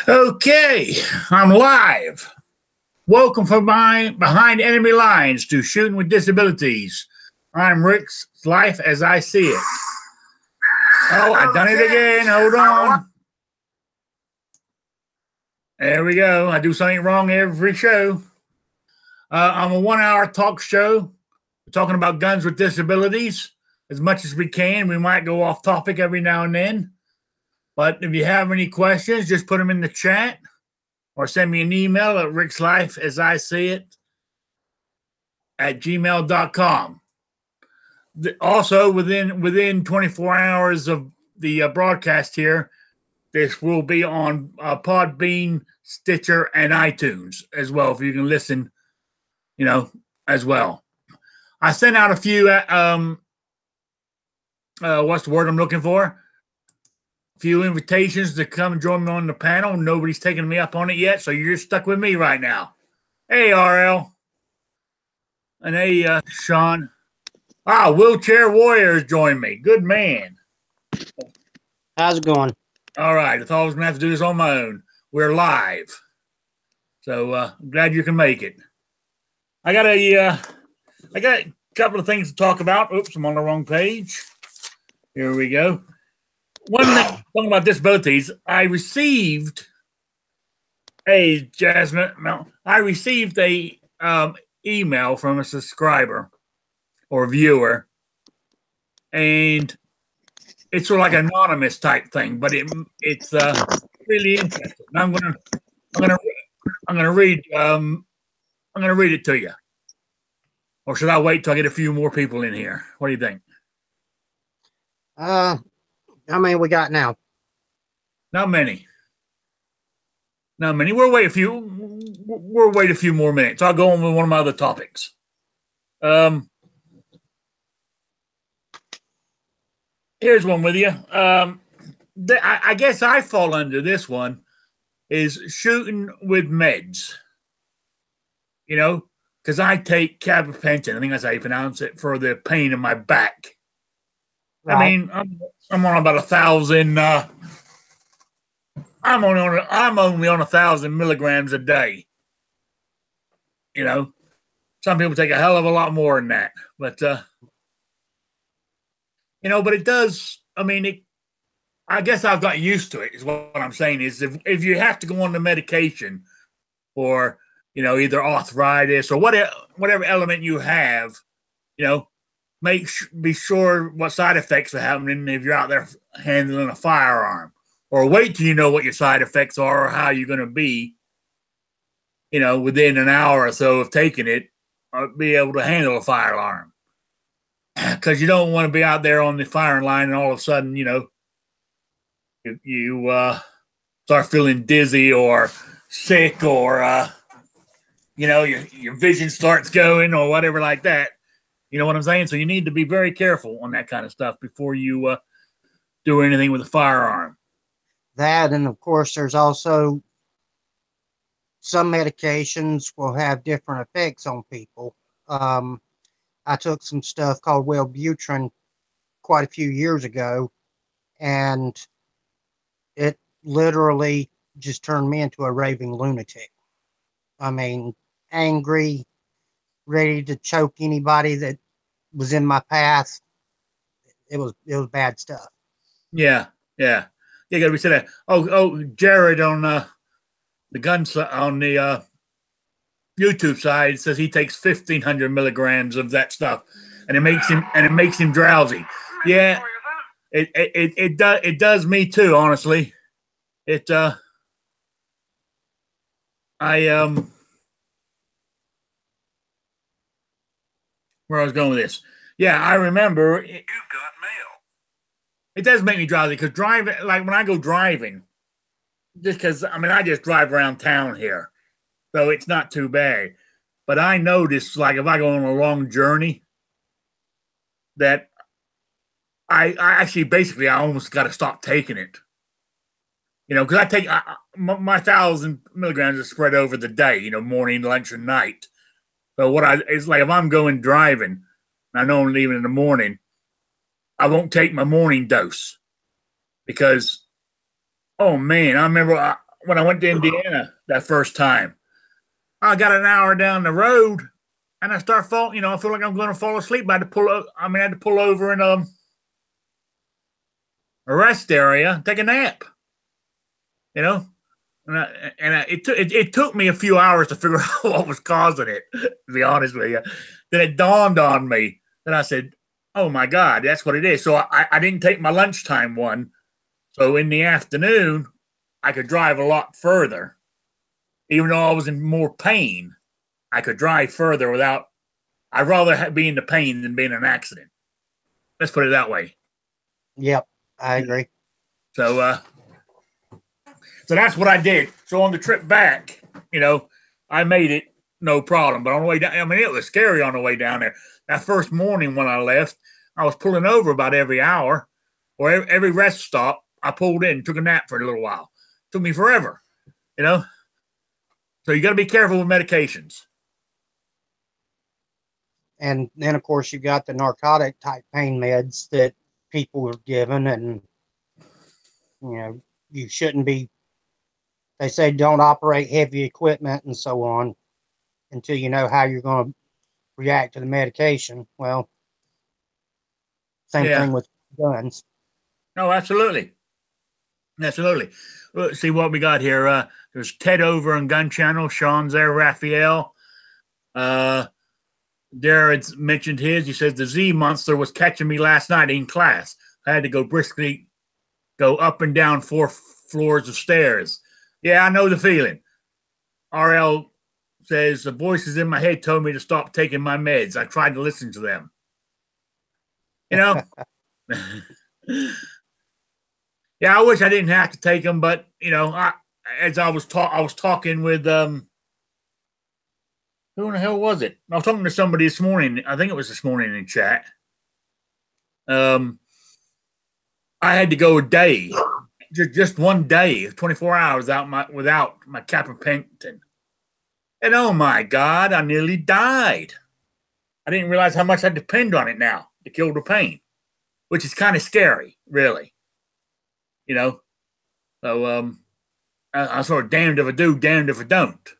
Okay, I'm live. Welcome from behind enemy lines to Shooting with Disabilities. I'm Rick's Life as I See It. Oh, I done it again. Hold on. There we go. I do something wrong every show. I'm a 1-hour talk show. We're talking about guns with disabilities as much as we can. We might go off topic every now and then. But if you have any questions, just put them in the chat or send me an email at rickslifeasIseeit@gmail.com. Also, within 24 hours of the broadcast here, this will be on Podbean, Stitcher, and iTunes as well, if you can listen, as well. I sent out a few, what's the word I'm looking for? A few invitations to come and join me on the panel. Nobody's taken me up on it yet, so you're stuck with me right now. Hey, RL. And hey, Sean. Wheelchair Warriors joined me. Good man. How's it going? All right. I thought I was going to have to do this on my own. We're live. So I'm glad you can make it. I got a couple of things to talk about. Oops, I'm on the wrong page. Here we go. One thing, talking about disabilities, I received a email from a subscriber or viewer, and it's sort of like an anonymous type thing, but it's really interesting. And I'm gonna read it to you, or should I wait till I get a few more people in here? What do you think? How many we got now? Not many. We'll wait a few more minutes. I'll go on with one of my other topics. Here's one with you. I guess I fall under this one, is shooting with meds. Because I take gabapentin. I think that's how you pronounce it, for the pain in my back. Right. I mean, I'm on about 1,000. I'm only on 1,000 milligrams a day. Some people take a hell of a lot more than that, but but it does. I mean, I guess I've got used to it. Is what I'm saying is if you have to go on the medication for either arthritis or whatever element you have, be sure what side effects are happening if you're out there handling a firearm, or wait till you know what your side effects are or how you're going to be, within an hour or so of taking it, or be able to handle a fire alarm. Because you don't want to be out there on the firing line and all of a sudden, you start feeling dizzy or sick, or your vision starts going or whatever like that. You know what I'm saying? So you need to be very careful on that kind of stuff before you do anything with a firearm. That, and of course, there's also some medications will have different effects on people. I took some stuff called Wellbutrin quite a few years ago, and it literally just turned me into a raving lunatic. I mean, angry, ready to choke anybody that was in my path. It was bad stuff. Yeah. You gotta be said that. Oh, Jared on the guns on the YouTube side says he takes 1,500 milligrams of that stuff, and it makes him drowsy. Yeah, it does me too. Honestly, where I was going with this. Yeah, I remember. You've got mail. It does make me drowsy because driving, like when I go driving, just because, I just drive around town here, so it's not too bad. But I notice, like, if I go on a long journey, that I actually basically I almost got to stop taking it. Because I take my 1,000 milligrams is spread over the day, morning, lunch, and night. So it's like if I'm going driving, and I know I'm leaving in the morning, I won't take my morning dose because, oh man, I remember when I went to Indiana that first time. I got an hour down the road, and I start falling. I feel like I'm going to fall asleep. I had to pull. I had to pull over in a rest area, take a nap. It took me a few hours to figure out what was causing it. To be honest with you, then it dawned on me. Then I said, "Oh my God, that's what it is." So I didn't take my lunchtime one. So in the afternoon, I could drive a lot further, even though I was in more pain. I could drive further without. I'd rather be in the pain than be in an accident. Let's put it that way. Yep, I agree. So that's what I did. So on the trip back, I made it no problem. But on the way down, it was scary on the way down there. That first morning when I left, I was pulling over about every hour or every rest stop. I pulled in, took a nap for a little while. It took me forever, So you got to be careful with medications. And then, of course, you got the narcotic type pain meds that people are given, and you shouldn't be. They say don't operate heavy equipment and so on until you know how you're going to react to the medication. Well, same thing with guns. No, absolutely. Absolutely. Let's see what we got here. There's Ted over on Gun Channel. Sean's there. Raphael. Darren's mentioned his. He says the Z monster was catching me last night in class. I had to briskly go up and down 4 floors of stairs. Yeah, I know the feeling. RL says the voices in my head told me to stop taking my meds. I tried to listen to them. Yeah, I wish I didn't have to take them, but I was talking with who in the hell was it? I was talking to somebody this morning. I think it was this morning in chat. I had to go a day, just one day, 24 hours without my gabapentin. And oh my God, I nearly died. I didn't realize how much I depend on it now to kill the pain, which is kind of scary, really. So I'm sort of damned if I do, damned if I don't.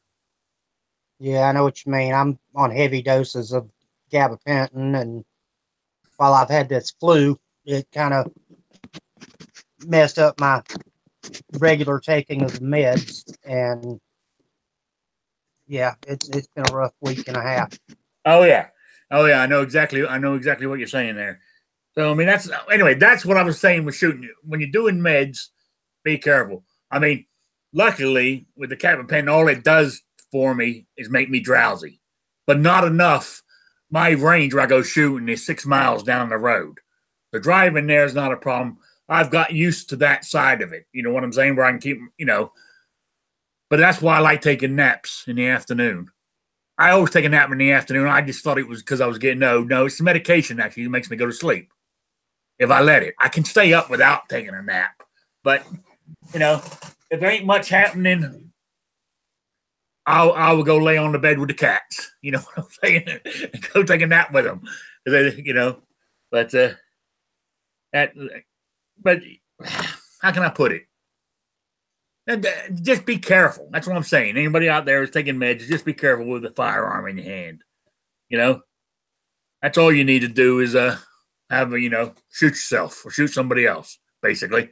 Yeah, I know what you mean. I'm on heavy doses of gabapentin, and while I've had this flu, it kind of messed up my regular taking of the meds, and yeah, it's been a rough week and a half. Oh yeah. I know exactly what you're saying there. So that's what I was saying with shooting. When you're doing meds, be careful. Luckily with the gabapentin, all it does for me is make me drowsy, but not enough. My range where I go shooting is 6 miles down the road. The driving there is not a problem. I've got used to that side of it. You know what I'm saying? Where I can keep, but that's why I like taking naps in the afternoon. I always take a nap in the afternoon. I just thought it was because I was getting, no, it's the medication actually that makes me go to sleep. If I let it, I can stay up without taking a nap. But, if there ain't much happening, I will go lay on the bed with the cats. You know what I'm saying? And go take a nap with them. But how can I put it? And just be careful. That's what I'm saying. Anybody out there who's taking meds, just be careful with a firearm in your hand. That's all you need to do is shoot yourself or shoot somebody else, basically.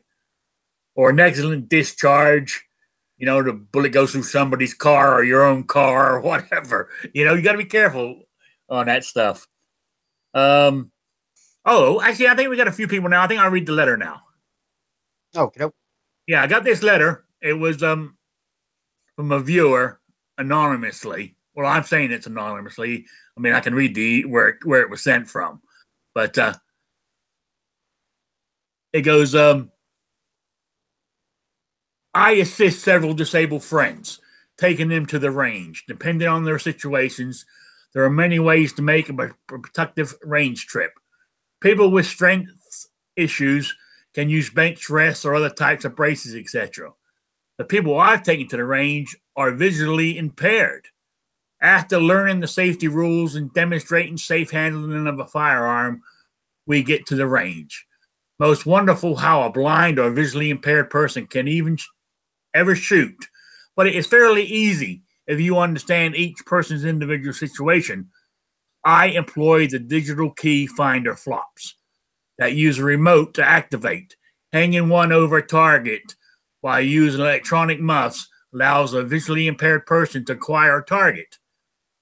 Or an excellent discharge, the bullet goes through somebody's car or your own car or whatever. You got to be careful on that stuff. Actually, I think we got a few people now. I think I'll read the letter now. Okay. Yeah, I got this letter. It was from a viewer anonymously. Well, I'm saying it's anonymously. I can read where it was sent from, but it goes. I assist several disabled friends, taking them to the range. Depending on their situations, there are many ways to make a productive range trip. People with strength issues can use bench rests or other types of braces, etc. The people I've taken to the range are visually impaired. After learning the safety rules and demonstrating safe handling of a firearm, we get to the range. Most wonderful how a blind or visually impaired person can even ever shoot, but it is fairly easy if you understand each person's individual situation. I employ the digital key finder flops that use a remote to activate. Hanging one over a target while using electronic muffs allows a visually impaired person to acquire a target.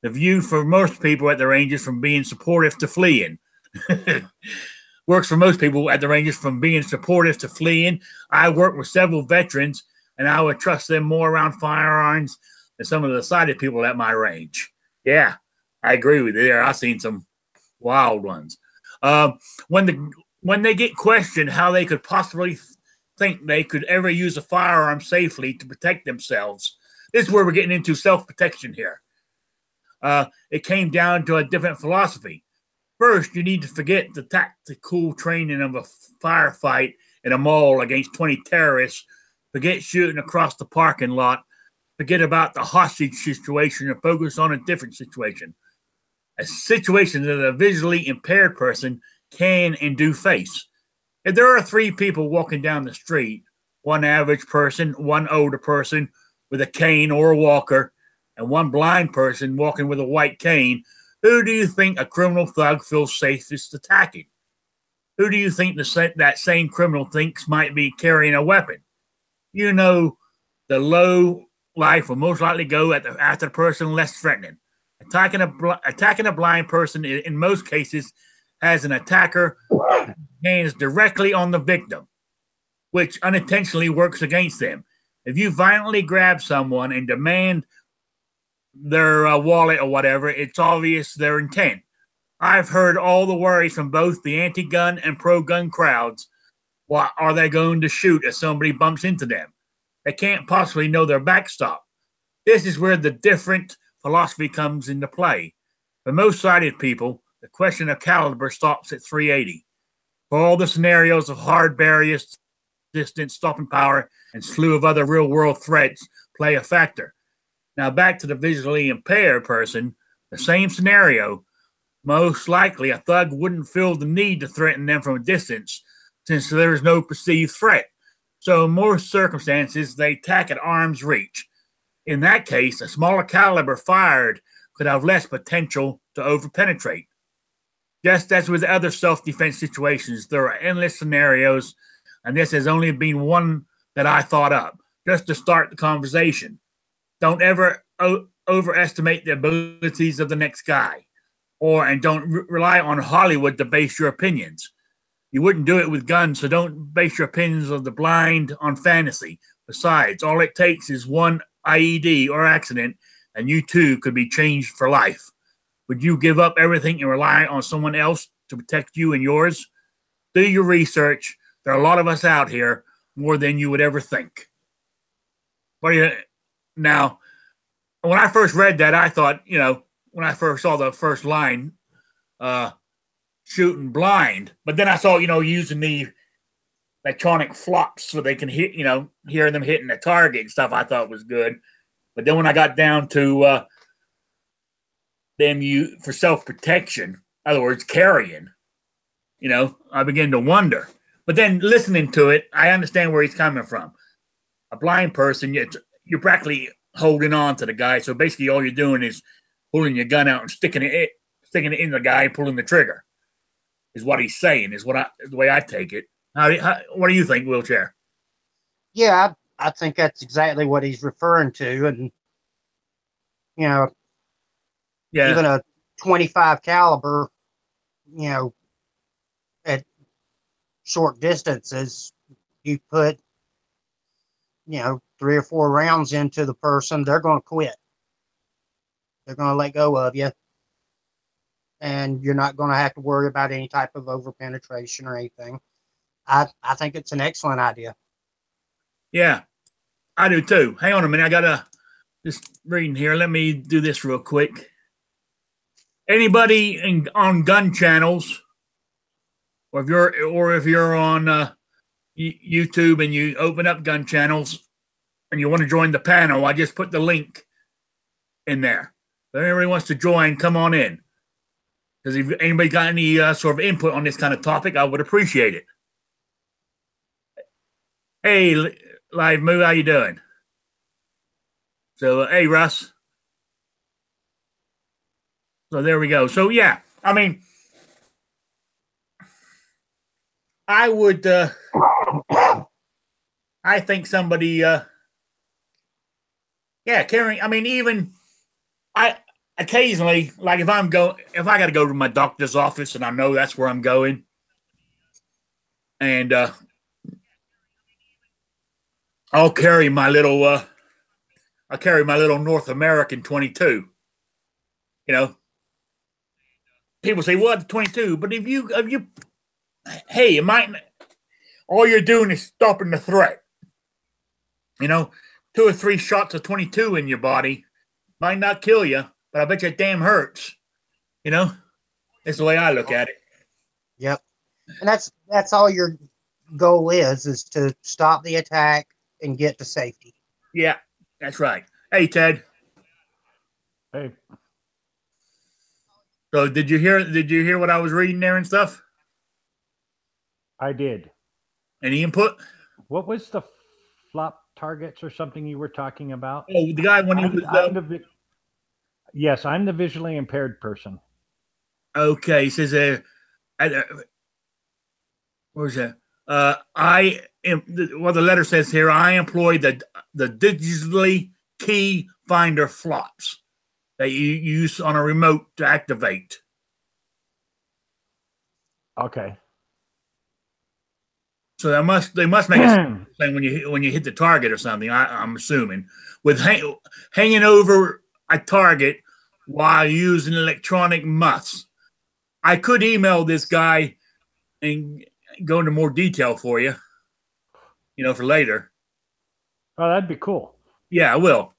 The view for most people at the ranges from being supportive to fleeing. Works for most people at the ranges from being supportive to fleeing. I work with several veterans, and I would trust them more around firearms than some of the sighted people at my range. Yeah, I agree with you there. I've seen some wild ones. When they get questioned how they could possibly think they could ever use a firearm safely to protect themselves, this is where we're getting into self-protection here. It came down to a different philosophy. First, you need to forget the tactical training of a firefight in a mall against 20 terrorists. Forget shooting across the parking lot. Forget about the hostage situation and focus on a different situation. A situation that a visually impaired person can and do face. If there are three people walking down the street, one average person, one older person with a cane or a walker, and one blind person walking with a white cane, who do you think a criminal thug feels safest attacking? Who do you think that same criminal thinks might be carrying a weapon? You know, the low life will most likely go after the person less threatening. Attacking a blind person in most cases has an attacker hands directly on the victim, which unintentionally works against them. If you violently grab someone and demand their wallet or whatever, it's obvious their intent. I've heard all the worries from both the anti-gun and pro-gun crowds. What are they going to shoot if somebody bumps into them? They can't possibly know their backstop. This is where the different philosophy comes into play. For most sighted people, the question of caliber stops at 380. For all the scenarios of hard barriers, distance, stopping power, and slew of other real-world threats play a factor. Now, back to the visually impaired person, the same scenario. Most likely, a thug wouldn't feel the need to threaten them from a distance since there is no perceived threat. So, in most circumstances, they attack at arm's reach. In that case, a smaller caliber fired could have less potential to overpenetrate. Just as with other self-defense situations, there are endless scenarios, and this has only been one that I thought up, just to start the conversation. Don't ever overestimate the abilities of the next guy, and don't rely on Hollywood to base your opinions. You wouldn't do it with guns, so don't base your opinions of the blind on fantasy. Besides, all it takes is one IED or accident, and you too could be changed for life. Would you give up everything and rely on someone else to protect you and yours? Do your research. There are a lot of us out here, more than you would ever think. What do you now? When I first read that, I thought, when I first saw the first line, shooting blind, but then I saw, using the electronic flops so they can hear them hitting the target and stuff. I thought was good, but then when I got down to them for self-protection, in other words, carrying, I began to wonder. But then listening to it, I understand where he's coming from. A blind person, you're practically holding on to the guy. So basically all you're doing is pulling your gun out and sticking it in the guy and pulling the trigger is what he's saying, is the way I take it. What do you think, Wheelchair? Yeah, I think that's exactly what he's referring to. And, even a 25 caliber, at short distances, you put, 3 or 4 rounds into the person, they're going to quit. They're going to let go of you. And you're not going to have to worry about any type of overpenetration or anything. I think it's an excellent idea. Yeah, I do too. Hang on a minute. I got to just reading here. Let me do this real quick. Anybody on gun channels, or if you're on YouTube and you open up gun channels and you want to join the panel, I just put the link in there. If anybody wants to join, come on in. Because if anybody got any sort of input on this kind of topic, I would appreciate it. Hey, Live Moo, how you doing? So, hey, Russ. So there we go. So yeah, I mean, I would. I think somebody. Yeah, carrying. I mean, even I occasionally, like if if I got to go to my doctor's office and I know that's where I'm going, and I'll carry my little. I carry my little North American 22. You know, people say, "Well, it's 22," but hey, it might. All you're doing is stopping the threat. You know, 2 or 3 shots of 22 in your body might not kill you, but I bet you it damn hurts. You know, that's the way I look at it. Yep. And that's all your goal is to stop the attack and get to safety. Yeah, that's right. Hey, Ted. Hey, So did you hear? Did you hear what I was reading there and stuff? I did. Any input? What was the flop targets or something you were talking about? Oh, the guy when he was. Yes, I'm the visually impaired person. Okay, he says, where's that? I am. Well, the letter says here, I employ the digitally key finder flops that you use on a remote to activate. Okay. So they must make a thing when you hit the target or something. I'm assuming with hanging over a target while using electronic muffs. I could email this guy and go into more detail for you. You know, for later. Oh, that'd be cool. Yeah, I will.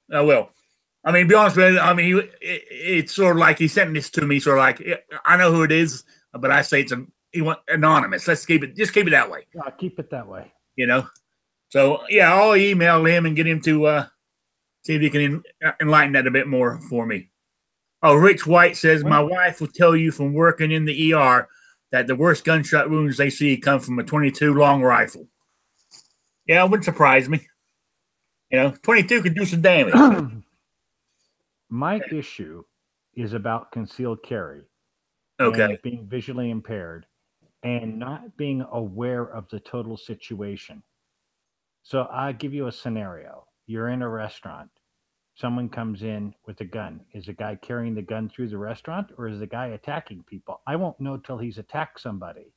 I mean, be honest with you. I mean, it's sort of like he's sending this to me. Sort of like I know who it is, but I say he want anonymous. Let's keep it that way. Yeah, keep it that way. You know. So yeah, I'll email him and get him to see if he can enlighten that a bit more for me. Oh, Rich White says my wife will tell you from working in the ER that the worst gunshot wounds they see come from a 22 long rifle. Yeah, it wouldn't surprise me. You know, 22 could do some damage. My issue is about concealed carry. Okay. And being visually impaired and not being aware of the total situation. So I'll give you a scenario. You're in a restaurant. Someone comes in with a gun. Is the guy carrying the gun through the restaurant or is the guy attacking people? I won't know till he's attacked somebody.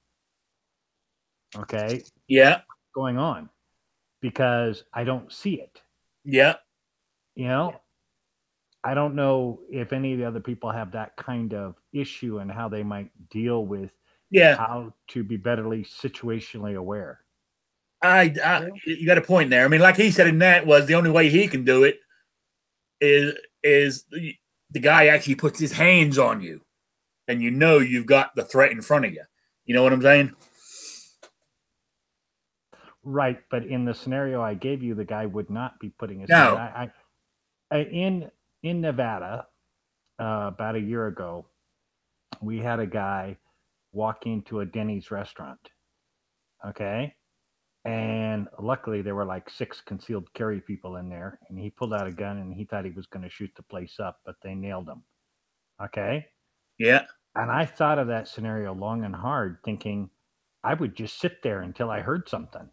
Okay? Yeah. Going on because I don't see it. Yeah. You know? I don't know if any of the other people have that kind of issue and how they might deal with how to be betterly situationally aware. You got a point there. I mean, like he said in that was the only way he can do it is the guy actually puts his hands on you and you know you've got the threat in front of you. You know what I'm saying? Right, but in the scenario I gave you, the guy would not be putting his hands. In Nevada, about a year ago, we had a guy walk into a Denny's restaurant. Okay. And luckily there were like 6 concealed carry people in there, and he pulled out a gun and he thought he was going to shoot the place up, but they nailed him. Okay. Yeah. And I thought of that scenario long and hard, thinking I would just sit there until I heard something.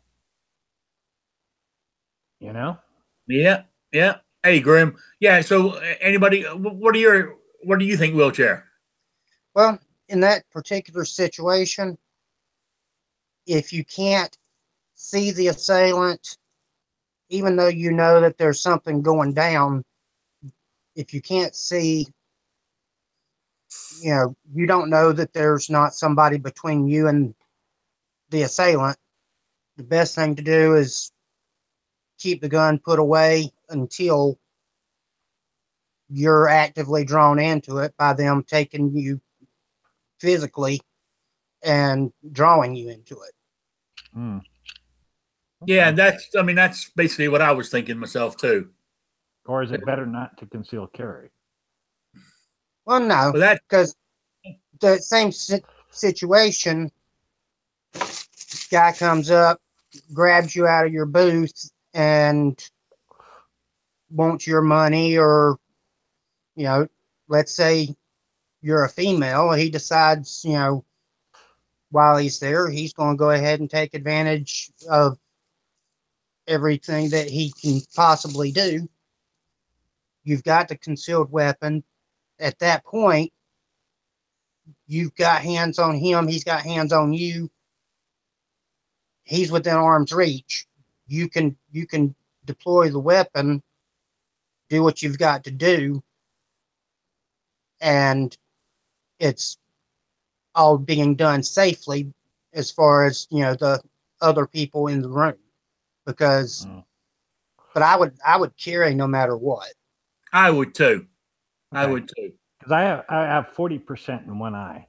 You know? Yeah. Yeah. Hey, Grim. Yeah. So, anybody, what do you think, Wheelchair? Well, in that particular situation, if you can't see the assailant, even though you know that there's something going down, if you can't see, you don't know that there's not somebody between you and the assailant, the best thing to do is keep the gun put away until you're actively drawn into it by them taking you physically and drawing you into it. Mm. Okay. Yeah, that's basically what I was thinking myself too. Or is it better not to conceal carry? Well, no, because the same situation, guy comes up, grabs you out of your booth, and wants your money, or, let's say you're a female, he decides, while he's there, he's going to go ahead and take advantage of everything that he can possibly do. You've got the concealed weapon. At that point, you've got hands on him. He's got hands on you. He's within arm's reach. You can deploy the weapon, do what you've got to do, and it's all being done safely as far as, the other people in the room. Because, but I would carry no matter what. I would too. Okay. I would too. Because I have 40% in one eye.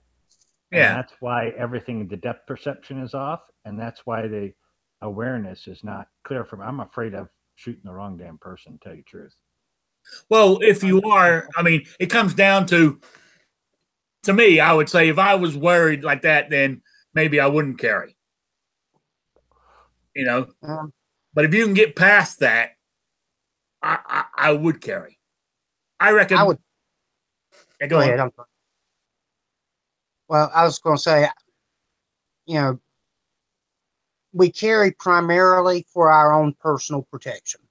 And Yeah. that's why everything, the depth perception is off. And that's why the awareness is not clear from. I'm afraid of shooting the wrong damn person, to tell you the truth. Well, if you are, I mean, it comes down to me, I would say if I was worried like that, then maybe I wouldn't carry. But if you can get past that, I would carry. I reckon. I would. Yeah, go ahead. Well, I was going to say, we carry primarily for our own personal protection.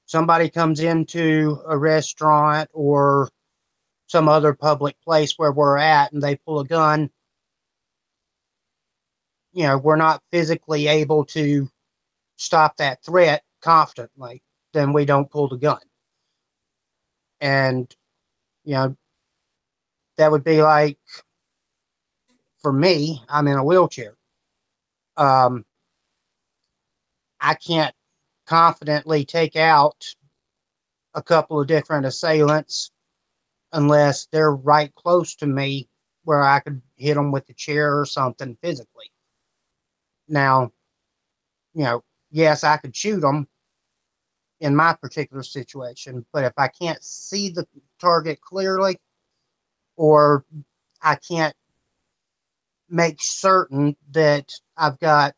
Somebody comes into a restaurant or some other public place where we're at and they pull a gun, we're not physically able to stop that threat confidently, then we don't pull the gun. And, that would be like, for me, I'm in a wheelchair. I can't confidently take out a couple of different assailants unless they're right close to me where I could hit them with a chair or something physically. Now, yes, I could shoot them in my particular situation, but if I can't see the target clearly, or I can't make certain that I've got,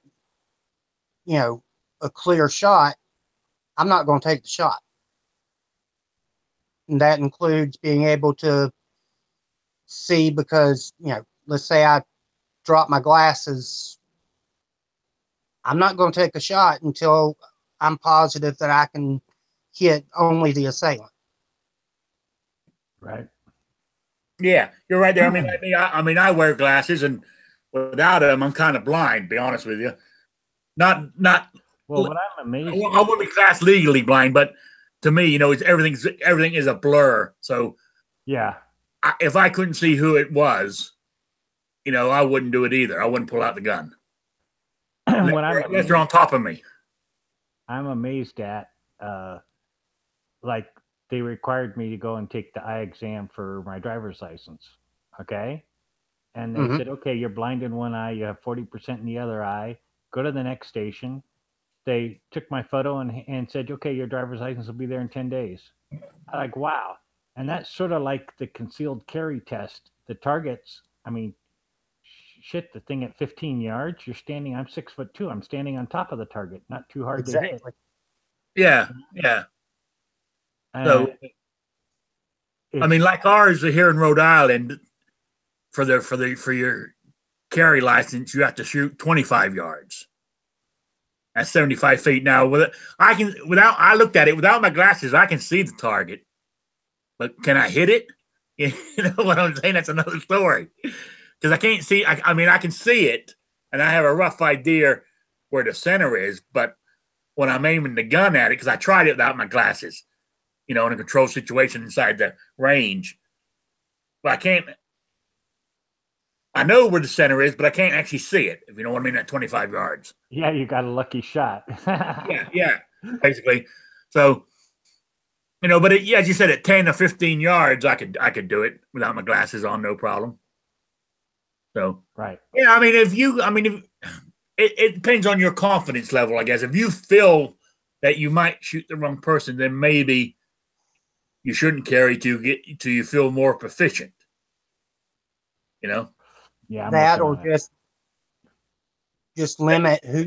a clear shot, I'm not going to take the shot. And that includes being able to see, because, let's say I drop my glasses, I'm not going to take a shot until I'm positive that I can hit only the assailant. Right. Yeah, you're right there. I mean, I wear glasses, and without them, I'm kind of blind. To be honest with you, not. Well, what I'm amazed. I wouldn't be classed legally blind, but to me, it's everything is a blur. So yeah, if I couldn't see who it was, I wouldn't do it either. I wouldn't pull out the gun. Unless they're on top of me. I'm amazed at, like, they required me to go and take the eye exam for my driver's license. Okay. And they said, okay, you're blind in one eye. You have 40% in the other eye. Go to the next station. They took my photo and said, okay, your driver's license will be there in 10 days. I'm like, wow. And that's sort of like the concealed carry test. The targets, shit, the thing at 15 yards, I'm 6'2". I'm standing on top of the target, not too hard to hit. Yeah. So, like ours here in Rhode Island, for your carry license, you have to shoot 25 yards. That's 75 feet. Now, I looked at it without my glasses. I can see the target, but can I hit it? You know what I'm saying? That's another story. Because I can't see. I can see it, and I have a rough idea where the center is. But when I'm aiming the gun at it, because I tried it without my glasses, in a control situation inside the range, but I can't. I know where the center is, but I can't actually see it, if you know what I mean, at 25 yards. Yeah, you got a lucky shot. yeah, basically. So, but as you said, at 10 or 15 yards, I could do it without my glasses on, no problem. So, right. Yeah, it depends on your confidence level, I guess. If you feel that you might shoot the wrong person, then maybe you shouldn't carry till you feel more proficient. Yeah, that or just limit who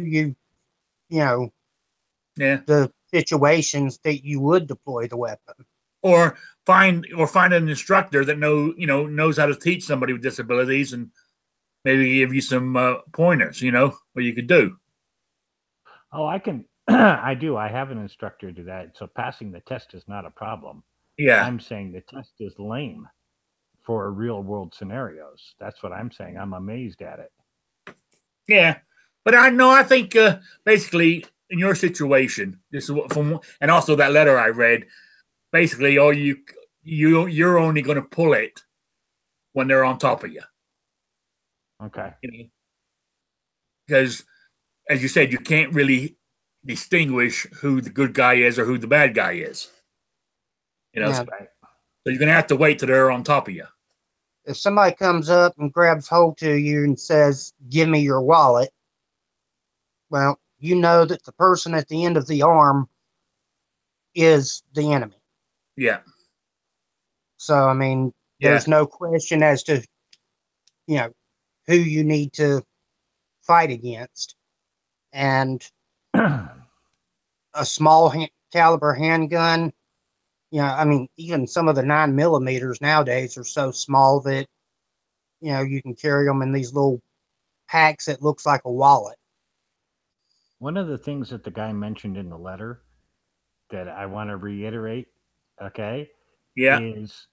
the situations that you would deploy the weapon. Or find an instructor that knows how to teach somebody with disabilities and maybe give you some pointers, what you could do. Oh, I can. I do. I have an instructor do that. So passing the test is not a problem. Yeah. I'm saying the test is lame for real world scenarios. That's what I'm saying. I'm amazed at it. Yeah. But I think basically in your situation, this is and also that letter I read, basically all you're only going to pull it when they're on top of you. Okay. Because as you said, you can't really distinguish who the good guy is or who the bad guy is. Yeah. So you're going to have to wait till they're on top of you. If somebody comes up and grabs hold to you and says, "Give me your wallet," well, you know that the person at the end of the arm is the enemy. Yeah. So, I mean, there's no question as to, who you need to fight against. And a small caliber handgun, I mean, even some of the 9mm nowadays are so small that, you can carry them in these little packs that looks like a wallet. One of the things that the guy mentioned in the letter that I want to reiterate, okay, is,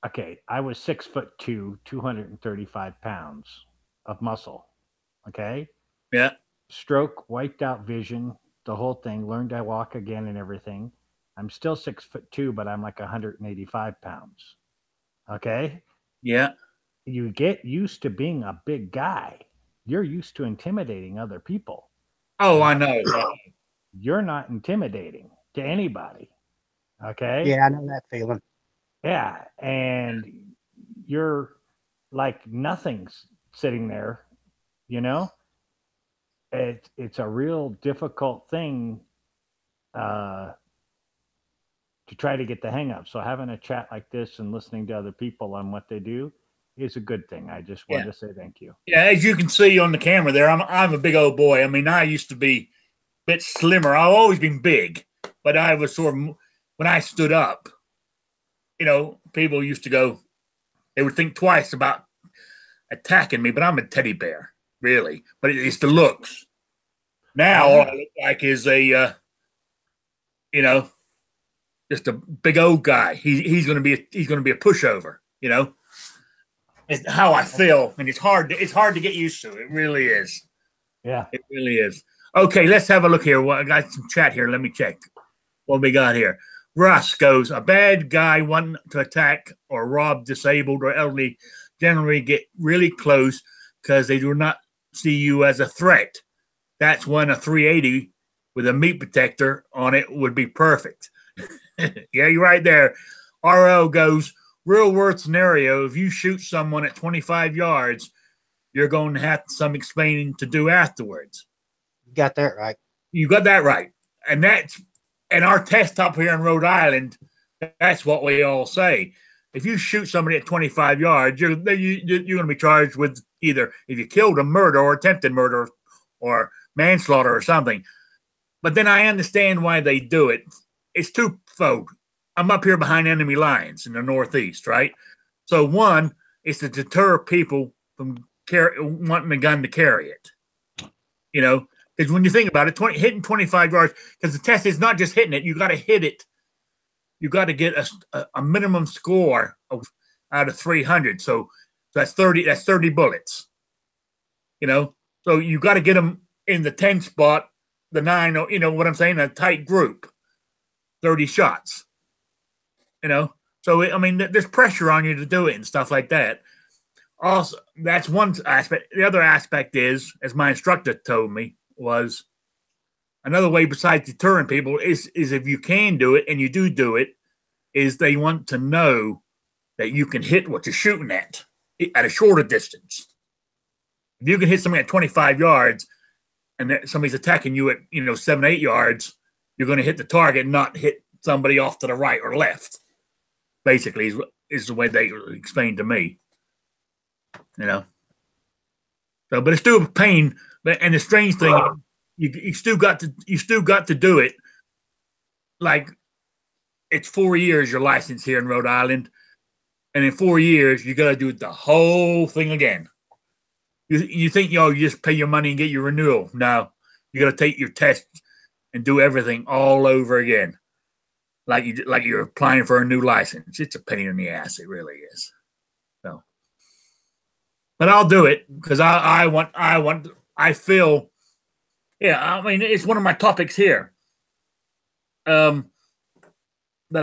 okay, I was 6'2", 235 pounds of muscle, okay? Yeah. Stroke, wiped out vision, the whole thing, learned to walk again and everything. I'm still 6'2", but I'm like 185 pounds, okay? Yeah. You get used to being a big guy. You're used to intimidating other people. Oh, I know. You're not intimidating to anybody. Okay? Yeah, I know that feeling. Yeah. And you're like nothing's sitting there, It's a real difficult thing to try to get the hang of. So having a chat like this and listening to other people on what they do is a good thing. I just wanted to say thank you. Yeah, as you can see on the camera there, I'm a big old boy. I mean, I used to be a bit slimmer. I've always been big, but I was sort of, when I stood up, people used to go, they would think twice about attacking me, but I'm a teddy bear, really. But it's the looks. Now all I look like is a, just a big old guy. He's going to be a pushover. It's how I feel, and it's hard to get used to. It really is. Yeah, it really is. Okay, let's have a look here. Well, I got some chat here. Let me check what we got here. Russ goes, a bad guy wanting to attack or rob disabled or elderly generally get really close because they do not see you as a threat. That's when a 380 with a meat detector on it would be perfect. Yeah, you're right there. RL goes, real world scenario, if you shoot someone at 25 yards, you're going to have some explaining to do afterwards. You got that right. You got that right. And our test up here in Rhode Island, that's what we all say. If you shoot somebody at 25 yards, you're going to be charged with either, if you killed them, murder or attempted murder or manslaughter or something. But then I understand why they do it. It's twofold. I'm up here behind enemy lines in the Northeast, right? So one is to deter people from wanting a gun to carry it. Because when you think about it, hitting 25 yards, because the test is not just hitting it, you got to hit it. You got to get a minimum score out of 300. So that's 30. That's 30 bullets. So you got to get them in the 10 spot, the 9. You know what I'm saying? A tight group. 30 shots. So I mean, there's pressure on you to do it and stuff like that. Also, that's one aspect. The other aspect is, as my instructor told me, was another way besides deterring people is if you can do it and you do it, is they want to know that you can hit what you're shooting at a shorter distance. If you can hit somebody at 25 yards and somebody's attacking you at 7-8 yards, you're going to hit the target and not hit somebody off to the right or left. Basically, is the way they explained to me. So, but it's still a pain. And the strange thing, you still got to do it. Like, it's 4 years your license here in Rhode Island, and in 4 years you got to do the whole thing again. You think, you just pay your money and get your renewal? No, you got to take your tests and do everything all over again, like you're applying for a new license. It's a pain in the ass. It really is. So, but I'll do it because I feel. Yeah, I mean, it's one of my topics here. That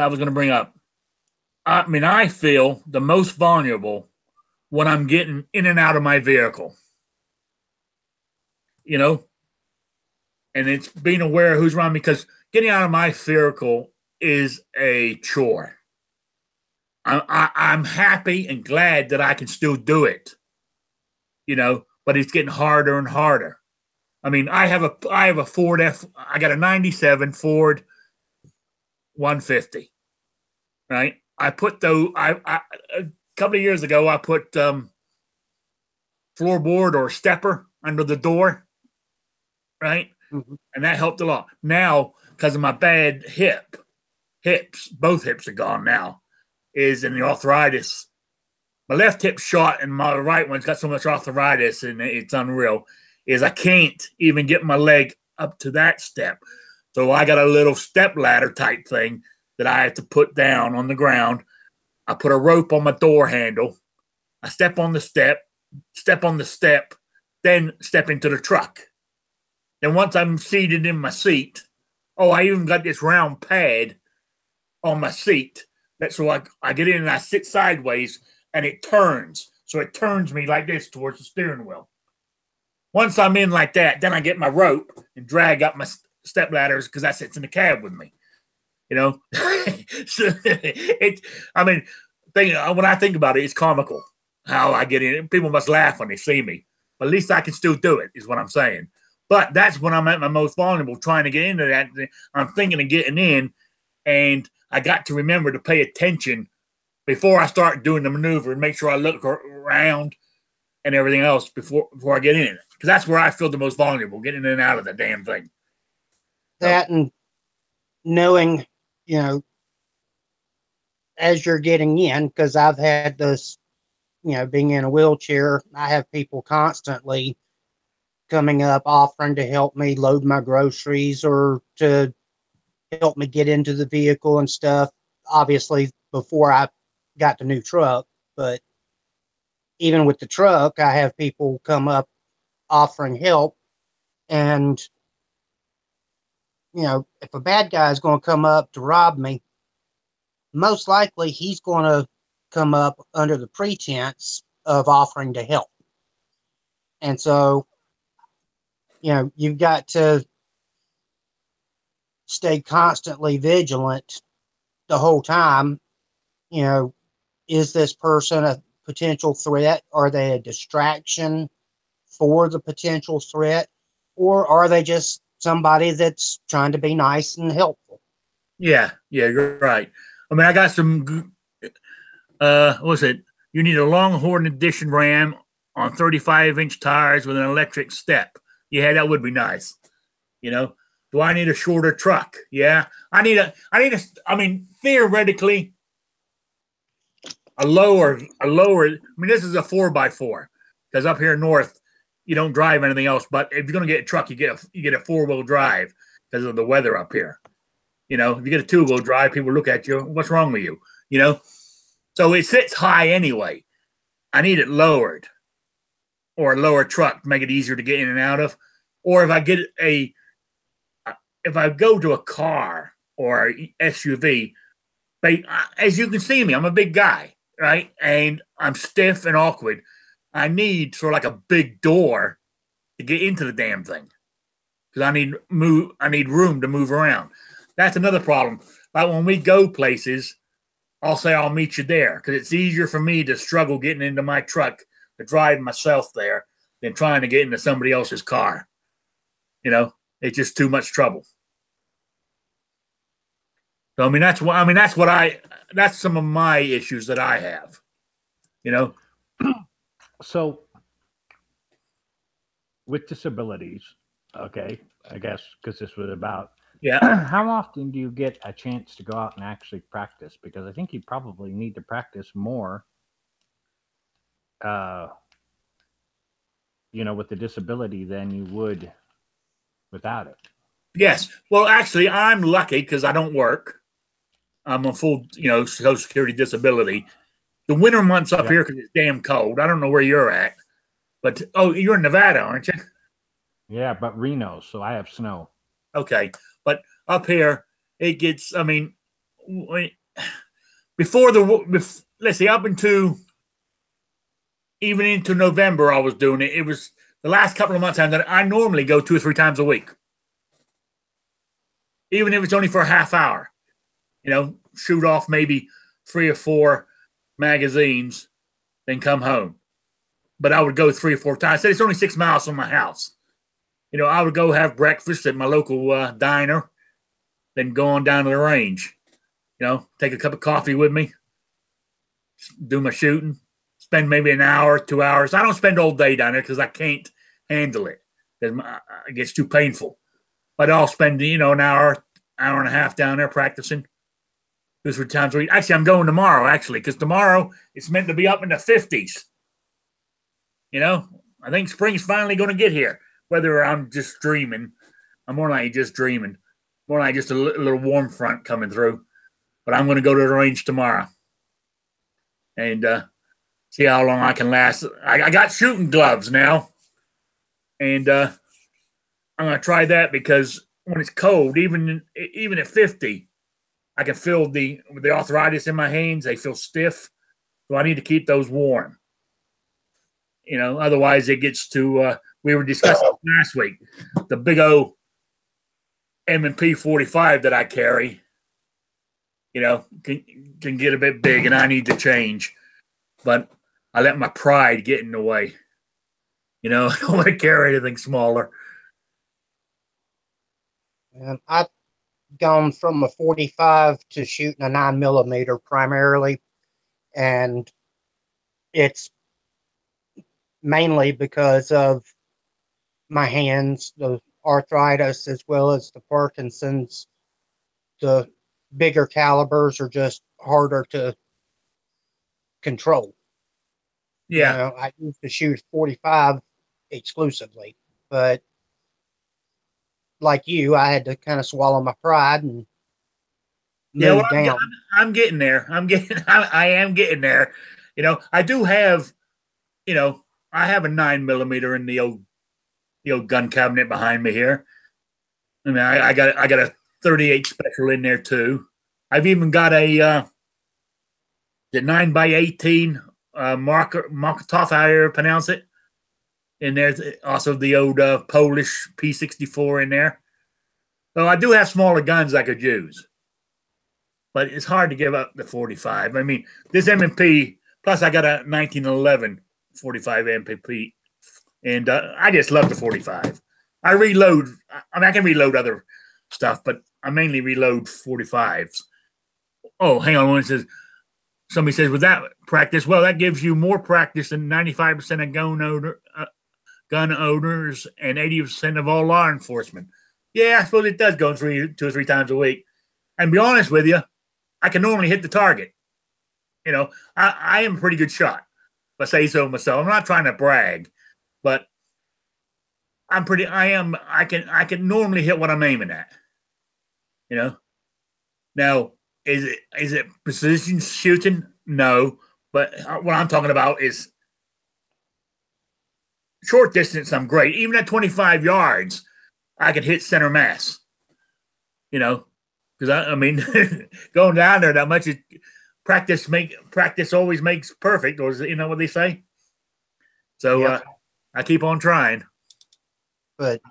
I was going to bring up. I mean, I feel the most vulnerable when I'm getting in and out of my vehicle. And it's being aware of who's around me, because getting out of my vehicle is a chore. I'm happy and glad that I can still do it, but it's getting harder and harder. I mean, I have a Ford I got a 97 Ford 150, right? I put a couple of years ago, I put floorboard or stepper under the door, right? Mm-hmm. And that helped a lot. Now, because of my bad hips, both hips are gone now, is in the arthritis. My left hip's shot and my right one's got so much arthritis, and it's unreal, is I can't even get my leg up to that step. So I got a little step ladder type thing that I have to put down on the ground. I put a rope on my door handle. I step on the step, then step into the truck. Then once I'm seated in my seat, I even got this round pad on my seat. That's so I get in and I sit sideways, and it turns. So it turns me like this towards the steering wheel. Once I'm in like that, then I get my rope and drag up my step ladders, because that sits in the cab with me. So when I think about it, it's comical how I get in. People must laugh when they see me, but at least I can still do it, is what I'm saying. But that's when I'm at my most vulnerable, trying to get into that. I'm thinking of getting in, and I got to remember to pay attention before I start doing the maneuver and make sure I look around and everything else before I get in it. Because that's where I feel the most vulnerable, getting in and out of the damn thing. That and knowing, as you're getting in, because I've had this, being in a wheelchair, I have people constantly coming up offering to help me load my groceries or to help me get into the vehicle and stuff. Obviously, before I got the new truck, but even with the truck, I have people come up offering help. And, if a bad guy is going to come up to rob me, most likely he's going to come up under the pretense of offering to help. And so, you've got to stay constantly vigilant the whole time. Is this person a potential threat? Are they a distraction for the potential threat? Or are they just somebody that's trying to be nice and helpful? Yeah, you're right. I mean, I got some, what's it? You need a Longhorn Edition Ram on 35-inch tires with an electric step. Yeah, that would be nice. Do I need a shorter truck? Yeah. I mean, theoretically, a lower, I mean, this is a 4x4, because up here north, you don't drive anything else. But if you're going to get a truck, you get a 4-wheel drive because of the weather up here. If you get a 2-wheel drive, people look at you. What's wrong with you? So it sits high anyway. I need it lowered, or a lower truck to make it easier to get in and out of. Or if I go to a car or SUV, as you can see me, I'm a big guy, right? And I'm stiff and awkward. I need sort of like a big door to get into the damn thing, because I need room to move around. That's another problem. Like when we go places, I'll say I'll meet you there, because it's easier for me to struggle getting into my truck to drive myself there than trying to get into somebody else's car. It's just too much trouble. So that's some of my issues that I have. So with disabilities, okay, I guess, because this was about. Yeah. How often do you get a chance to go out and actually practice? Because I think you probably need to practice more, uh, with the disability than you would without it. Yes. Well, actually, I'm lucky because I don't work. I'm on full, Social Security disability. The winter months up Yep. here because it's damn cold. I don't know where you're at, but you're in Nevada, aren't you? Yeah, but Reno, so I have snow. Okay, but up here it gets. I mean, before let's see, up into even into November, I was doing it. It was the last couple of months I normally go 2 or 3 times a week, even if it's only for a half hour. Shoot off maybe 3 or 4 magazines, then come home. But I would go 3 or 4 times. I said it's only 6 miles from my house. I would go have breakfast at my local diner, then go on down to the range. Take a cup of coffee with me, do my shooting, spend maybe an hour, 2 hours. I don't spend all day down there because I can't handle it. It gets too painful. But I'll spend, an hour, hour and a half down there practicing 2 or 3 times a week. Actually, I'm going tomorrow, because tomorrow it's meant to be up in the 50s. I think spring's finally going to get here. Whether I'm just dreaming, I'm more like just dreaming. More like just a little warm front coming through. But I'm going to go to the range tomorrow and see how long I can last. I got shooting gloves now, and I'm going to try that because when it's cold, even at 50, I can feel the arthritis in my hands. They feel stiff, so I need to keep those warm. Otherwise it gets to. We were discussing last week the big O M&P 45 that I carry. Can get a bit big, and I need to change. But I let my pride get in the way. I don't want to carry anything smaller. And I've gone from a 45 to shooting a 9mm primarily, and it's mainly because of my hands, the arthritis, as well as the Parkinson's. The bigger calibers are just harder to control. Yeah. I used to shoot 45 exclusively, but like you, I had to kind of swallow my pride and move down. I'm getting there. I am getting there. I do have, I have a 9mm in the old gun cabinet behind me here. I mean, I got a 38 special in there too. I've even got the 9x18 Markotov, however you pronounce it. And there's also the old Polish P64 in there. So I do have smaller guns I could use, but it's hard to give up the 45. I mean, this M&P, plus I got a 1911 45 M&P, and I just love the 45. I reload. I mean, I can reload other stuff, but I mainly reload 45s. Oh, hang on. Somebody says, with that practice, well, that gives you more practice than 95% of gun owners and 80% of all law enforcement. Yeah, I suppose it does go 2 or 3 times a week. And to be honest with you, I can normally hit the target. I am a pretty good shot, if I say so myself. I'm not trying to brag, but I can normally hit what I'm aiming at. Now, is it precision shooting? No, but what I'm talking about is short distance. I'm great. Even at 25 yards, I can hit center mass. Because I mean, going down there that much, practice always makes perfect, or what they say. So yep. I keep on trying. But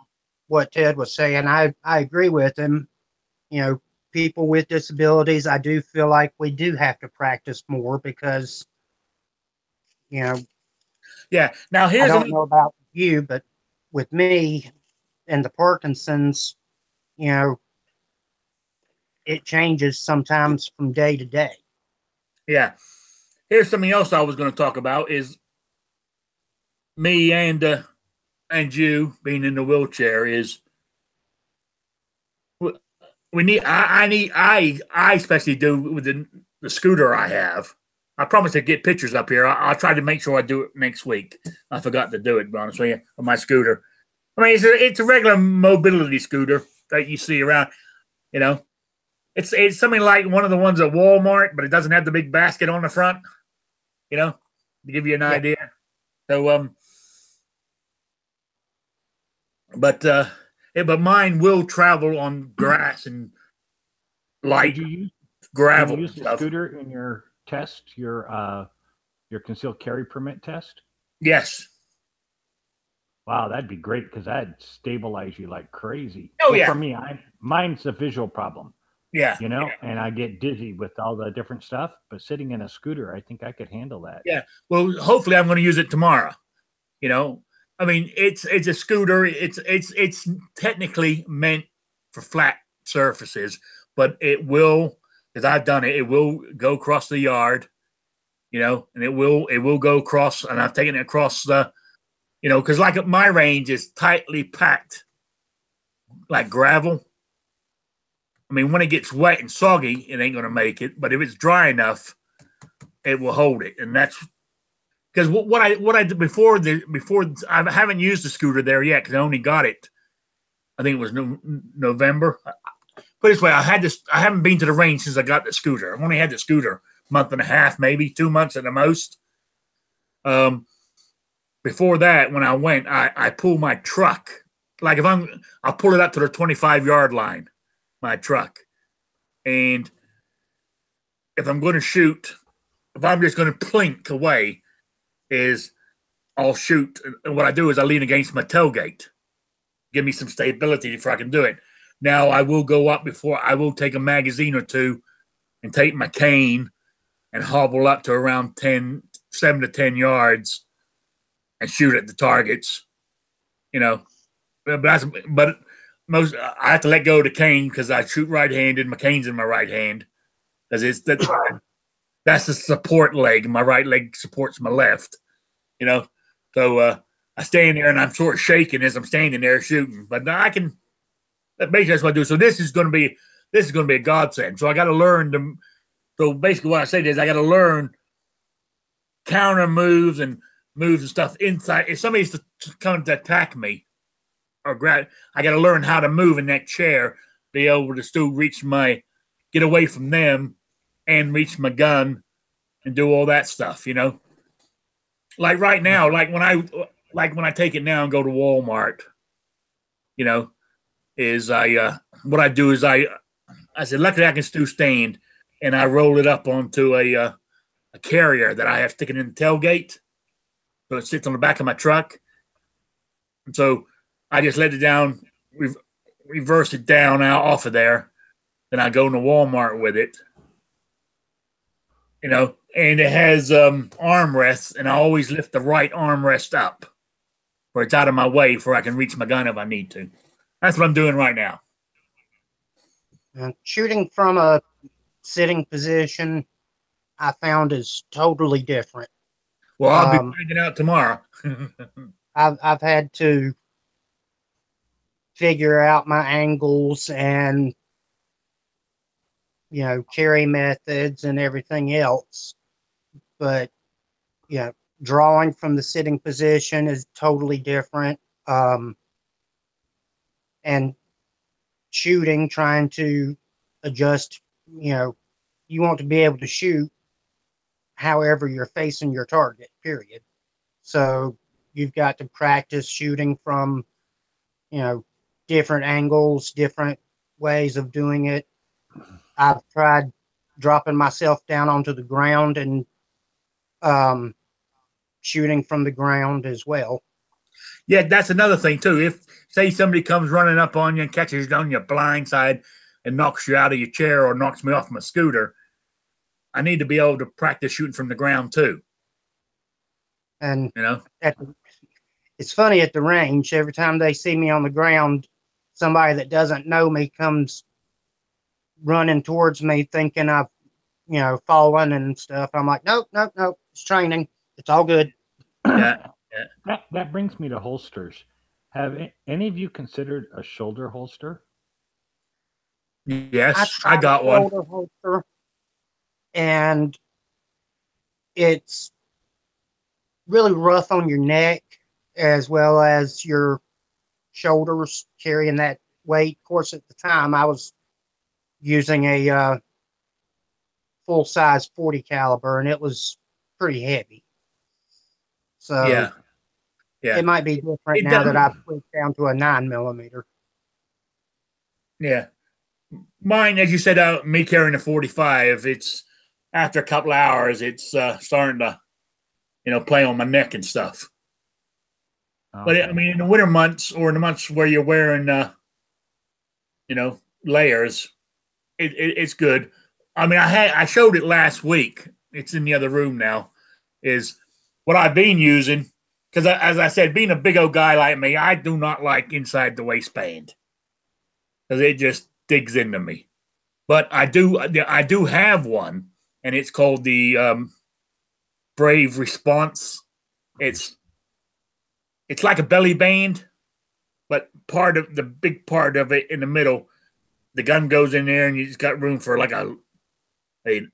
what Ted was saying, I agree with him. People with disabilities, I do feel like we do have to practice more because, Yeah. Now I don't know about you, but with me and the Parkinson's, it changes sometimes from day to day. Yeah. Here's something else I was going to talk about is me and you being in the wheelchair is We need. I need. I especially do with the scooter I have. I promise to get pictures up here. I'll try to make sure I do it next week. I forgot to do it, to be honest with you, on my scooter. I mean, it's a regular mobility scooter that you see around. You know, it's something like one of the ones at Walmart, but it doesn't have the big basket on the front. You know, to give you an idea. So but mine will travel on grass and light Did you gravel use and the stuff. scooter in your test, your concealed carry permit test? Yes. Wow, that'd be great because that'd stabilize you like crazy. Oh, yeah. For me, mine's a visual problem. Yeah. You know, and I get dizzy with all the different stuff. But sitting in a scooter, I think I could handle that. Yeah. Well, hopefully, I'm going to use it tomorrow. You know, I mean, it's a scooter. It's technically meant for flat surfaces, but it will, because I've done it. It will go across the yard. You know, and it will go across, and I've taken it across the, you know, because like my range is tightly packed, like gravel. I mean, when it gets wet and soggy, it ain't going to make it. But if it's dry enough, it will hold it. And that's because what I did before I haven't used the scooter there yet because I only got it. I think it was November. Put it this way, I haven't been to the range since I got the scooter. I've only had the scooter a month and a half, maybe 2 months at the most. Before that, when I went, I pull my truck. Like I'll pull it up to the 25-yard line, my truck. And if I'm going to shoot, if I'm just going to plink away, I'll shoot. And what I do is I lean against my tailgate, give me some stability before I can do it. Now I will go up before I will take a magazine or two and take my cane and hobble up to around 7 to 10 yards and shoot at the targets, you know. But most I have to let go of the cane because I shoot right-handed. My cane's in my right hand because that's the support leg. My right leg supports my left, you know. So I stand there and I'm sort of shaking as I'm standing there shooting. But I can. Basically, that's what I do. So this is going to be a godsend. So I got to learn to. So basically, what I say is I got to learn counter moves and stuff inside. If somebody's to come to attack me or grab, I got to learn how to move in that chair, be able to still get away from them, and reach my gun and do all that stuff. You know, like right now, like when I take it now and go to Walmart, you know. What I do is I said, luckily I can still stand, and I roll it up onto a carrier that I have sticking in the tailgate, so it sits on the back of my truck. And so I just let it down, reverse it down out off of there, then I go into Walmart with it, you know, and it has armrests, and I always lift the right armrest up, where it's out of my way, where I can reach my gun if I need to. That's what I'm doing right now. And shooting from a sitting position, I found is totally different. Well, I'll be finding out tomorrow. I've had to figure out my angles and, you know, carry methods and everything else. But, you know, drawing from the sitting position is totally different. And shooting, trying to adjust, you know, you want to be able to shoot however you're facing your target, period. So you've got to practice shooting from, you know, different angles, different ways of doing it. I've tried dropping myself down onto the ground and shooting from the ground as well. Yeah, that's another thing too. If say somebody comes running up on you and catches you on your blind side and knocks you out of your chair or knocks me off my scooter, I need to be able to practice shooting from the ground too. And you know, it's funny at the range. Every time they see me on the ground, somebody that doesn't know me comes running towards me, thinking I've, you know, fallen and stuff. I'm like, nope. It's training. It's all good. Yeah. That brings me to holsters. Have any of you considered a shoulder holster? I Yes, I tried a got one. shoulder holster, and it's really rough on your neck as well as your shoulders carrying that weight. Of course, at the time, I was using a full size 40 caliber, and it was pretty heavy. So Yeah, yeah. it might be different It now that I've does. switched down to a 9 millimeter. Yeah. Mine, as you said, me carrying a 45, it's after a couple of hours, it's starting to, play on my neck and stuff. But I Okay. mean, in the winter months or in the months where you're wearing, layers, it's good. I mean, I showed it last week. It's in the other room now. Is what I've been using because, as I said, being a big old guy like me, I do not like inside the waistband because it just digs into me. But I do have one, and it's called the Brave Response. It's it's like a belly band, but part of the big part of it in the middle, the gun goes in there, and you just got room for like a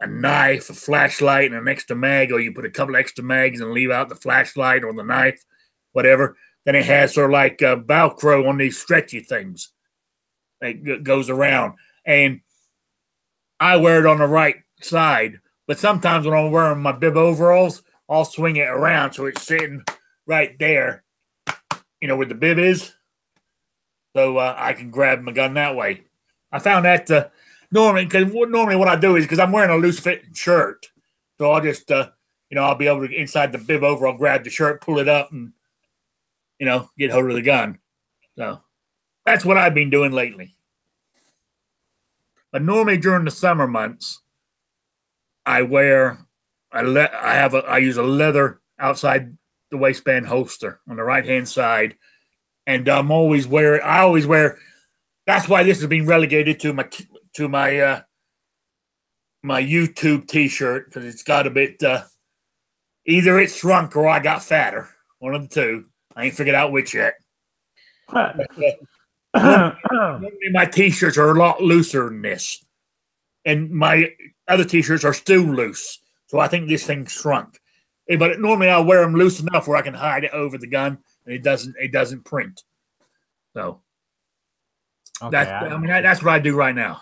knife, a flashlight, and an extra mag, or you put a couple extra mags and leave out the flashlight or the knife, whatever. Then it has sort of like Velcro on these stretchy things that goes around, and I wear it on the right side. But sometimes when I'm wearing my bib overalls, I'll swing it around so it's sitting right there, where the bib is, so I can grab my gun that way. I found that normally what I do is because I'm wearing a loose fitting shirt, so I'll just I'll be able to inside the bib over. I'll grab the shirt, pull it up, and get hold of the gun. So that's what I've been doing lately. But normally during the summer months, I wear I use a leather outside the waistband holster on the right hand side, and I always wear. That's why this has been relegated to my my YouTube T-shirt because it's got a bit. Either it's shrunk or I got fatter. One of the two. I ain't figured out which yet. But, normally my T-shirts are a lot looser than this, and my other T-shirts are still loose. So I think this thing shrunk. But normally I wear them loose enough where I can hide it over the gun, and it doesn't print. So Okay. that's what I do right now.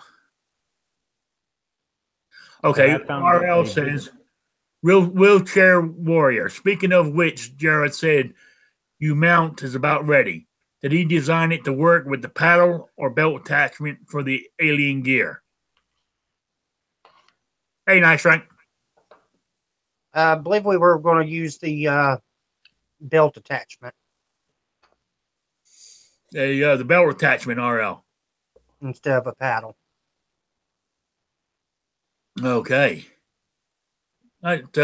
Okay, I found RL a says wheelchair warrior. Speaking of which, Jared said you mount is about ready. Did he design it to work with the paddle or belt attachment for the alien gear? Hey, nice rank. I believe we were going to use the belt attachment The belt attachment, RL. instead of a paddle. Okay. All right.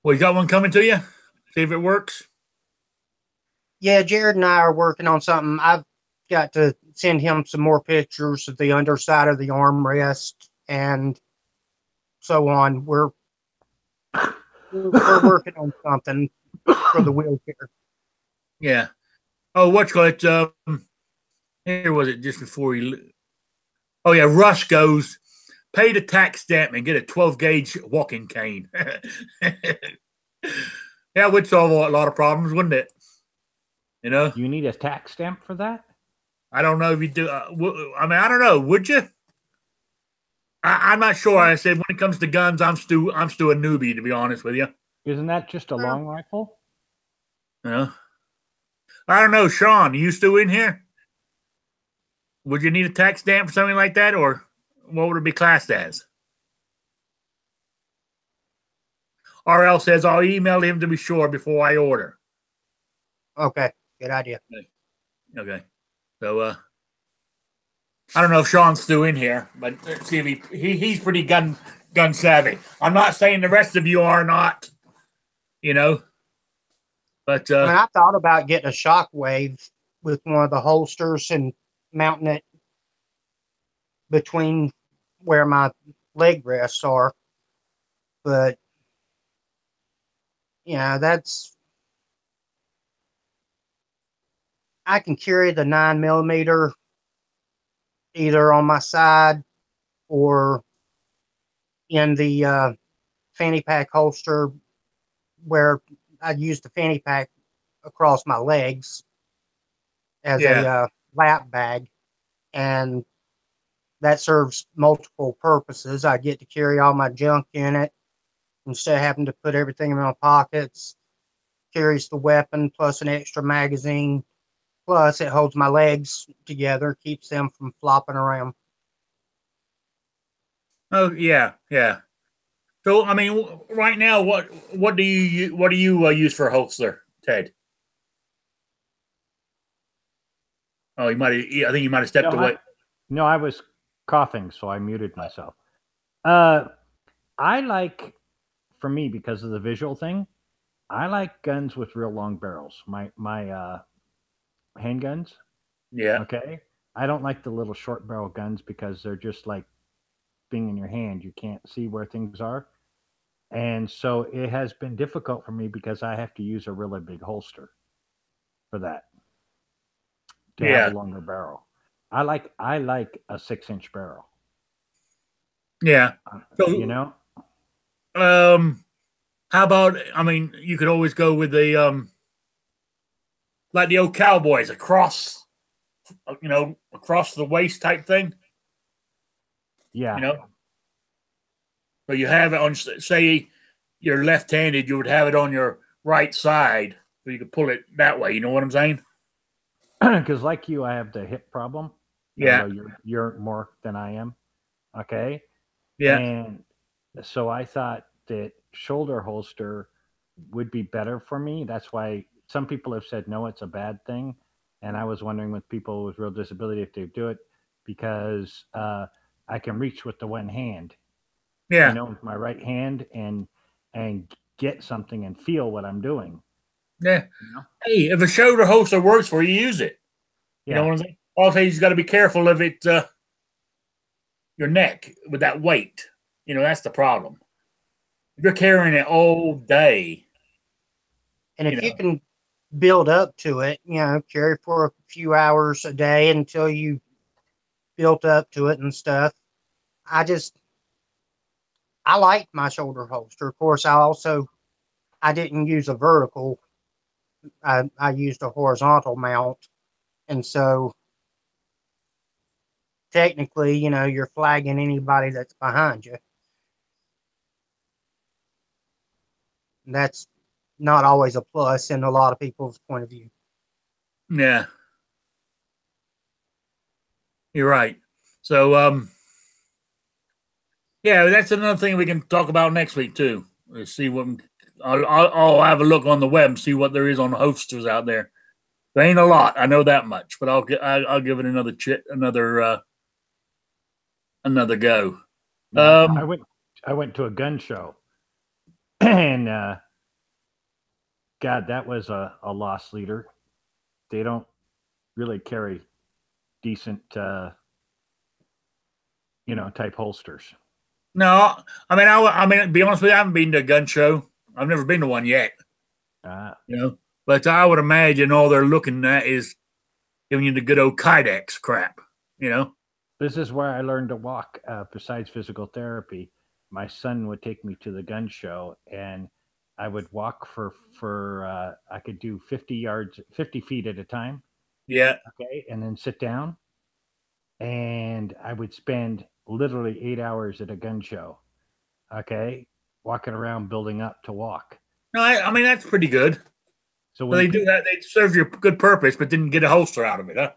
Well, you got one coming to you? See if it works. Yeah, Jared and I are working on something. I've got to send him some more pictures of the underside of the armrest and so on. We're working on something for the wheelchair. Yeah. Oh, what's it? Here was it just before he. Oh yeah, Rush goes. Pay the tax stamp and get a 12 gauge walking cane. Yeah, it would solve a lot of problems, wouldn't it? You need a tax stamp for that? I don't know if you do. I mean, I don't know. Would you? I'm not sure. I said when it comes to guns, I'm still a newbie, to be honest with you. Isn't that just a Well, long rifle? I don't know, Sean. Are you still in here? Would you need a tax stamp for something like that, or what would it be classed as? RL says I'll email him to be sure before I order. Okay, good idea. Okay. So I don't know if Sean's still in here, but let's see if he's pretty gun savvy. I'm not saying the rest of you are not, but I mean, I thought about getting a shockwave with one of the holsters and mounting it between where my leg rests are, but that's I can carry the 9 millimeter either on my side or in the fanny pack holster where I use the fanny pack across my legs as a Yeah. lap bag, and that serves multiple purposes. I get to carry all my junk in it instead of having to put everything in my pockets. Carries the weapon plus an extra magazine. Plus, it holds my legs together, keeps them from flopping around. Oh yeah, yeah. So I mean, right now, what do you use for a holster, Ted? Oh, you might. I think you might have stepped No, away. I was coughing, so I muted myself. I like, for me, because of the visual thing, I like guns with real long barrels. My handguns. Yeah, Okay, I don't like the little short barrel guns because they're just like being in your hand. You can't see where things are, and so it has been difficult for me because I have to use a really big holster for that to have a yeah, longer barrel. I like a 6-inch barrel. yeah. You So, know, how about? I mean, you could always go with the like the old cowboys across, across the waist type thing. You yeah. know, so you have it on. Say you're left-handed, you would have it on your right side, so you could pull it that way. You know what I'm saying? Because like you, I have the hip problem, Yeah, although you're more than I am. Okay, yeah, and so I thought that shoulder holster would be better for me. That's why some people have said no, it's a bad thing, and I was wondering with people with real disability if they do it because I can reach with the one hand, yeah, with my right hand and get something and feel what I'm doing. yeah. You know? Hey, if a shoulder holster works for you, use it. You know Yeah, what I'm saying? Also, you got to be careful of it, your neck with that weight. That's the problem. If you're carrying it all day, And you if you know, can build up to it, carry for a few hours a day until you built up to it and stuff. I just I like my shoulder holster. Of course, I didn't use a vertical. I used a horizontal mount, and so technically, you're flagging anybody that's behind you. And that's not always a plus in a lot of people's point of view. yeah, you're right. So, yeah, that's another thing we can talk about next week too. Let's see what I'll have a look on the web and see what there is on holsters out there. There ain't a lot, I know that much, but I'll give it another go. yeah. I went to a gun show, and God, that was a loss leader. They don't really carry decent, type holsters. No, I mean, to be honest with you, I haven't been to a gun show. I've never been to one yet. Uh, You know, but I would imagine all they're looking at is giving you the good old Kydex crap. You know, this is where I learned to walk. Besides physical therapy, my son would take me to the gun show, and I would walk for I could do 50 yards, 50 feet at a time. yeah. Okay, and then sit down, and I would spend literally 8 hours at a gun show. Okay, walking around, building up to walk. No, I mean that's pretty good. So So when they do people that. They serve your good purpose, but didn't get a holster out of it, huh?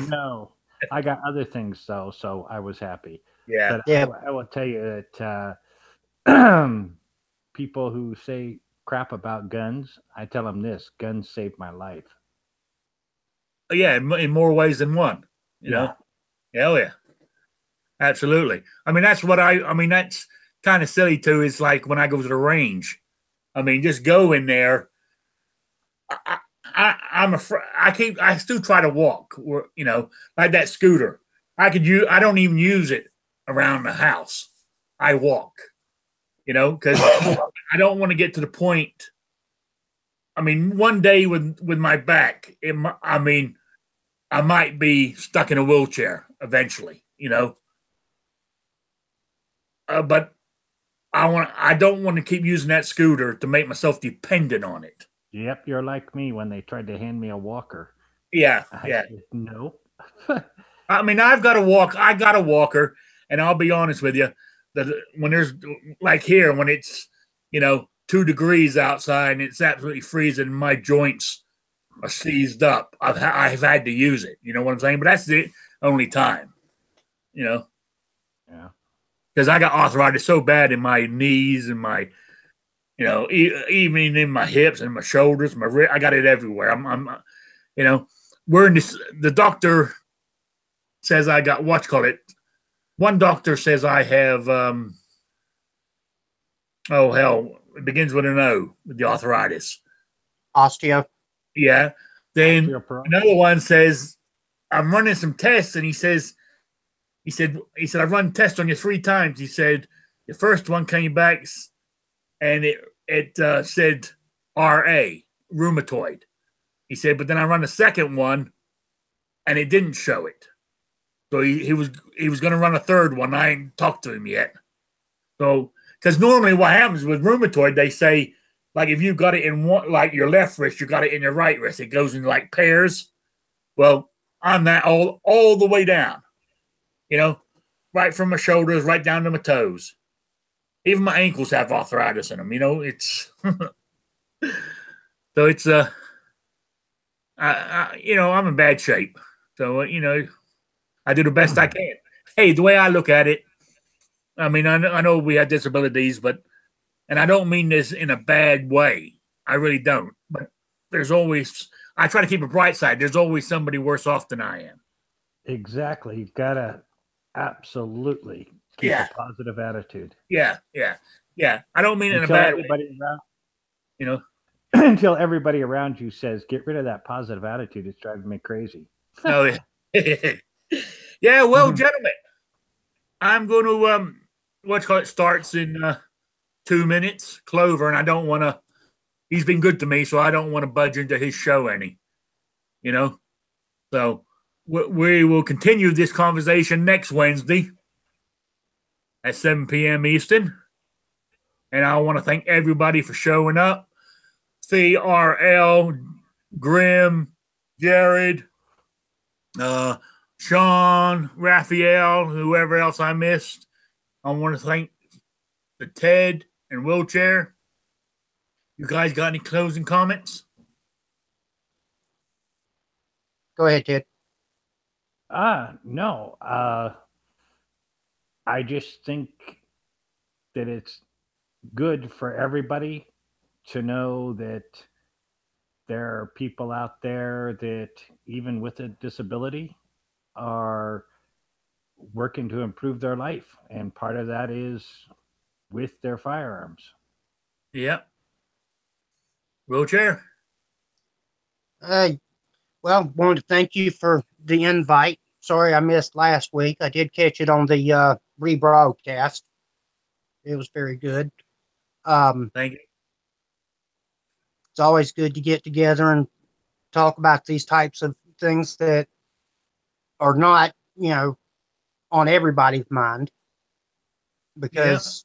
no, I got other things though, so I was happy. Yeah. But Yeah, I will tell you that people who say crap about guns, I tell them this: guns saved my life. Yeah, in more ways than one. You Yeah, know, hell yeah, absolutely. I mean, that's what I mean, that's kind of silly too. Is like when I go to the range. I mean, just go in there. I'm afraid. I still try to walk. Or like that scooter. I could use. I don't even use it around the house. I walk. Because I don't want to get to the point. I mean, one day with my back, I mean, I might be stuck in a wheelchair eventually, you know. But I don't want to keep using that scooter to make myself dependent on it. Yep, you're like me when they tried to hand me a walker. Yeah, I yeah. said, no. I mean, I got a walker, and I'll be honest with you, that when there's like here, when it's 2 degrees outside and it's absolutely freezing, and my joints are seized up, I've had to use it. You know what I'm saying? But that's the only time, you know, Yeah. because I got arthritis so bad in my knees and my, even in my hips and my shoulders, I got it everywhere. You know, we're in this. The doctor says I got what you call it. One doctor says I have oh hell, it begins with an O with the arthritis. Osteo. Yeah. Then Osteoporosis. another one says I'm running some tests, and he said I've run tests on you 3 times. He said the first one came back and it said RA rheumatoid. He said, but then I run the second one and it didn't show it. So he was going to run a third one. I ain't talked to him yet. So because normally what happens with rheumatoid, they say like if you got it in one, like your left wrist, you got it in your right wrist. It goes in like pairs. Well, I'm that all the way down. You know, right from my shoulders right down to my toes. Even my ankles have arthritis in them. You know, it's so it's I'm in bad shape. So I do the best I can. Hey, the way I look at it, I mean, I know we have disabilities, and I don't mean this in a bad way. I really don't. But I try to keep a bright side. There's always somebody worse off than I am. Exactly. You've got to absolutely keep a positive attitude. Yeah. I don't mean it in a Until bad everybody way. around, until everybody around you says, "Get rid of that positive attitude. It's driving me crazy." Oh, yeah. Well, gentlemen, I'm going to starts in 2 minutes. Clover, and I don't want to. He's been good to me, so I don't want to budge into his show any. So we will continue this conversation next Wednesday at 7 p.m. Eastern. And I want to thank everybody for showing up. CRL, Grim, Jared, Sean, Raphael, whoever else I missed. I want to thank the Ted and Wheelchair. You guys got any closing comments? Go ahead, Ted. No. I just think that it's good for everybody to know that there are people out there that, even with a disability, are working to improve their life. And part of that is with their firearms. Yep. Wheelchair? Well, wanted to thank you for the invite. Sorry I missed last week. I did catch it on the rebroadcast. It was very good. Thank you. It's always good to get together and talk about these types of things that are not, on everybody's mind, because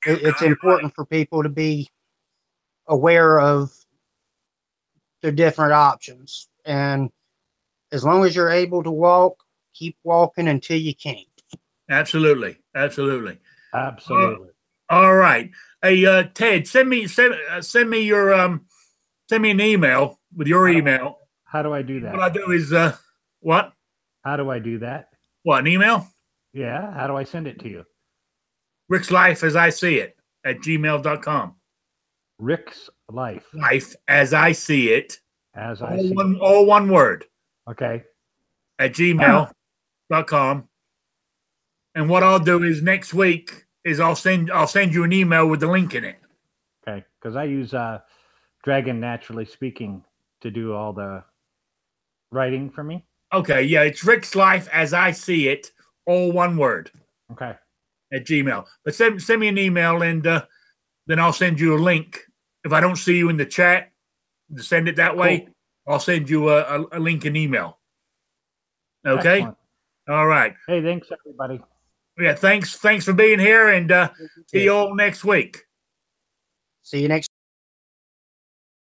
it's important for people to be aware of the different options. And as long as you're able to walk, keep walking until you can't. Absolutely. All right. Hey, Ted, send me your send me an email with your email. How do I do that? What I do is what? How do I do that? What, an email? Yeah. How do I send it to you? Rick's Life as I see it at gmail.com. Rick's Life. Life as I see it. As I see it. All one word. Okay. At gmail.com. And what I'll do is next week is I'll send you an email with the link in it. Okay. Because I use Dragon Naturally Speaking to do all the writing for me. Okay, yeah, it's Rick's Life as I see it, all one word. Okay. At Gmail. But send me an email, and then I'll send you a link. If I don't see you in the chat, to send it that way, I'll send you a link in email. Okay. Excellent. All right. Hey, thanks everybody. Yeah. Thanks for being here, and see you all next week. See you next